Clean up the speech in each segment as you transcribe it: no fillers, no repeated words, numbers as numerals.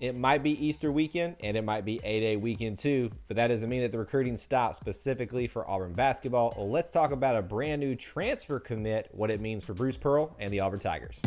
It might be Easter weekend and it might be A-Day weekend too, but that doesn't mean that the recruiting stops specifically for Auburn basketball. Well, let's talk about a brand new transfer commit, what it means for Bruce Pearl and the Auburn Tigers.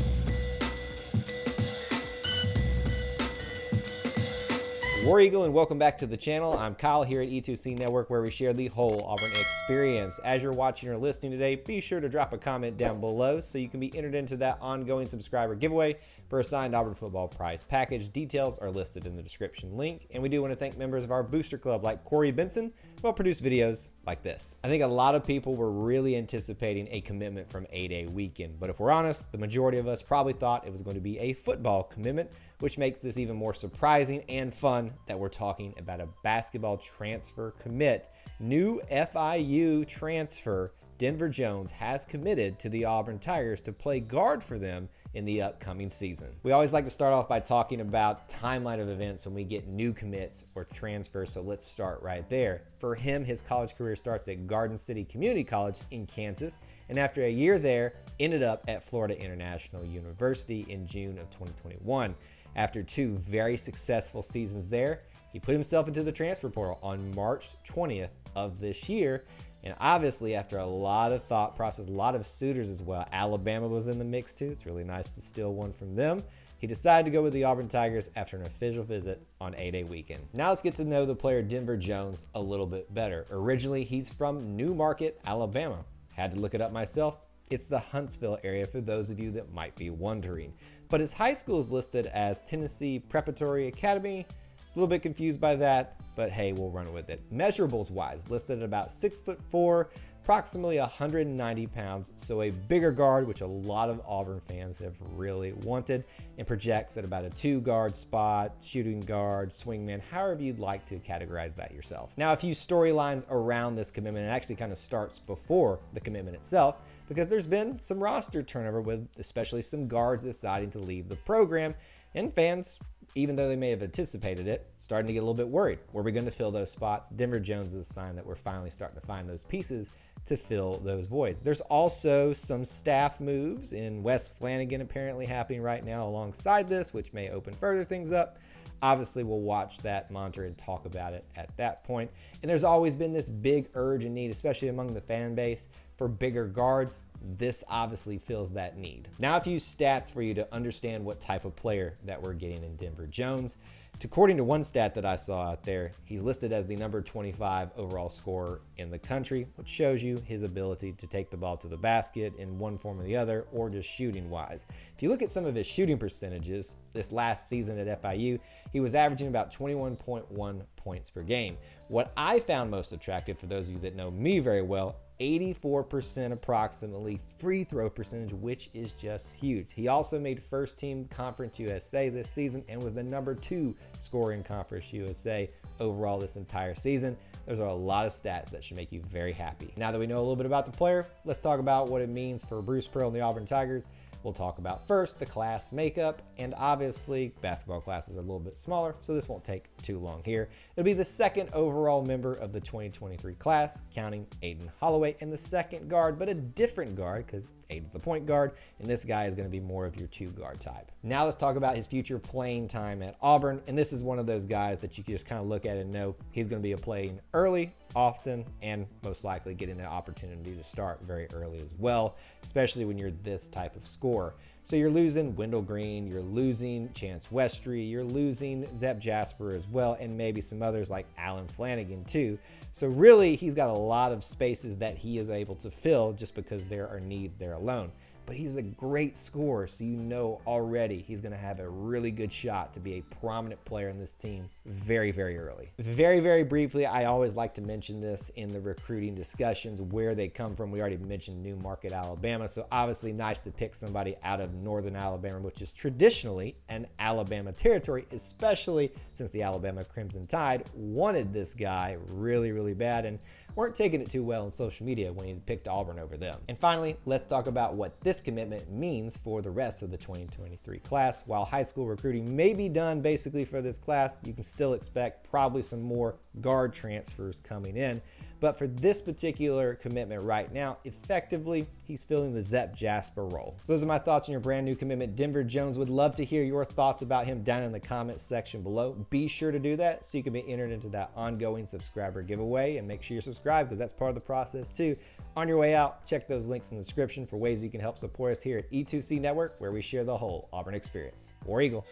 War Eagle, and welcome back to the channel. I'm Kyle here at E2C Network, where we share the whole Auburn experience. As you're watching or listening today, be sure to drop a comment down below so you can be entered into that ongoing subscriber giveaway for a signed Auburn football prize package. Details are listed in the description link. And we do want to thank members of our booster club like Corey Benson, who will produce videos like this. I think a lot of people were really anticipating a commitment from A-Day weekend, but if we're honest, the majority of us probably thought it was going to be a football commitment, which makes this even more surprising and fun that we're talking about a basketball transfer commit. New FIU transfer Denver Jones has committed to the Auburn Tigers to play guard for them in the upcoming season. We always like to start off by talking about timeline of events when we get new commits or transfers, so let's start right there. For him, his college career starts at Garden City Community College in Kansas, and after a year there, ended up at Florida International University in June of 2021. After two very successful seasons there, he put himself into the transfer portal on March 20th of this year. And obviously, after a lot of thought process, a lot of suitors as well, Alabama was in the mix too. It's really nice to steal one from them. He decided to go with the Auburn Tigers after an official visit on A-Day weekend. Now let's get to know the player Denver Jones a little bit better. Originally, he's from New Market, Alabama. Had to look it up myself. It's the Huntsville area for those of you that might be wondering. But his high school is listed as Tennessee Preparatory Academy. A little bit confused by that, but hey, we'll run with it. Measurables wise, listed at about 6'4", approximately 190 pounds. So a bigger guard, which a lot of Auburn fans have really wanted, and projects at about a 2-guard spot, shooting guard, swingman, however you'd like to categorize that yourself. Now, a few storylines around this commitment. It actually kind of starts before the commitment itself, because there's been some roster turnover with especially some guards deciding to leave the program, and fans, even though they may have anticipated it, starting to get a little bit worried. Were we going to fill those spots? Denver Jones is a sign that we're finally starting to find those pieces to fill those voids. There's also some staff moves in West Flanagan apparently happening right now alongside this, which may open further things up. Obviously, we'll watch that, monitor, and talk about it at that point. And there's always been this big urge and need, especially among the fan base, for bigger guards. This obviously fills that need. Now, a few stats for you to understand what type of player that we're getting in Denver Jones. According to one stat that I saw out there, he's listed as the number 25 overall scorer in the country, which shows you his ability to take the ball to the basket in one form or the other, or just shooting wise. If you look at some of his shooting percentages, this last season at FIU, he was averaging about 21.1 points per game. What I found most attractive, for those of you that know me very well, 84% approximately free throw percentage, which is just huge. He also made first team Conference USA this season and was the number 2 scorer in Conference USA overall this entire season. Those are a lot of stats that should make you very happy. Now that we know a little bit about the player, let's talk about what it means for Bruce Pearl and the Auburn Tigers. We'll talk about first the class makeup, and obviously basketball classes are a little bit smaller, so this won't take too long here. It'll be the second overall member of the 2023 class, counting Aiden Holloway, and the second guard, but a different guard because Aiden's the point guard, and this guy is going to be more of your 2-guard type. Now let's talk about his future playing time at Auburn, and this is one of those guys that you can just kind of look at and know he's going to be playing early, often, and most likely getting an opportunity to start very early as well, especially when you're this type of scorer. So you're losing Wendell Green, you're losing Chance Westry, you're losing Zep Jasper as well, and maybe some others like Alan Flanagan too. So really, he's got a lot of spaces that he is able to fill just because there are needs there alone. But he's a great scorer, so you know already he's going to have a really good shot to be a prominent player in this team very, very early. Very, very briefly, I always like to mention this in the recruiting discussions, where they come from. We already mentioned New Market, Alabama, so obviously nice to pick somebody out of northern Alabama, which is traditionally an Alabama territory, especially since the Alabama Crimson Tide wanted this guy really, really bad and weren't taking it too well on social media when he picked Auburn over them. And finally, let's talk about what this commitment means for the rest of the 2023 class. While high school recruiting may be done basically for this class, you can still expect probably some more guard transfers coming in. But for this particular commitment right now, effectively, he's filling the Zep Jasper role. So those are my thoughts on your brand new commitment, Denver Jones. Would love to hear your thoughts about him down in the comments section below. Be sure to do that so you can be entered into that ongoing subscriber giveaway, and make sure you're subscribed because that's part of the process too. On your way out, check those links in the description for ways you can help support us here at E2C Network, where we share the whole Auburn experience. War Eagle.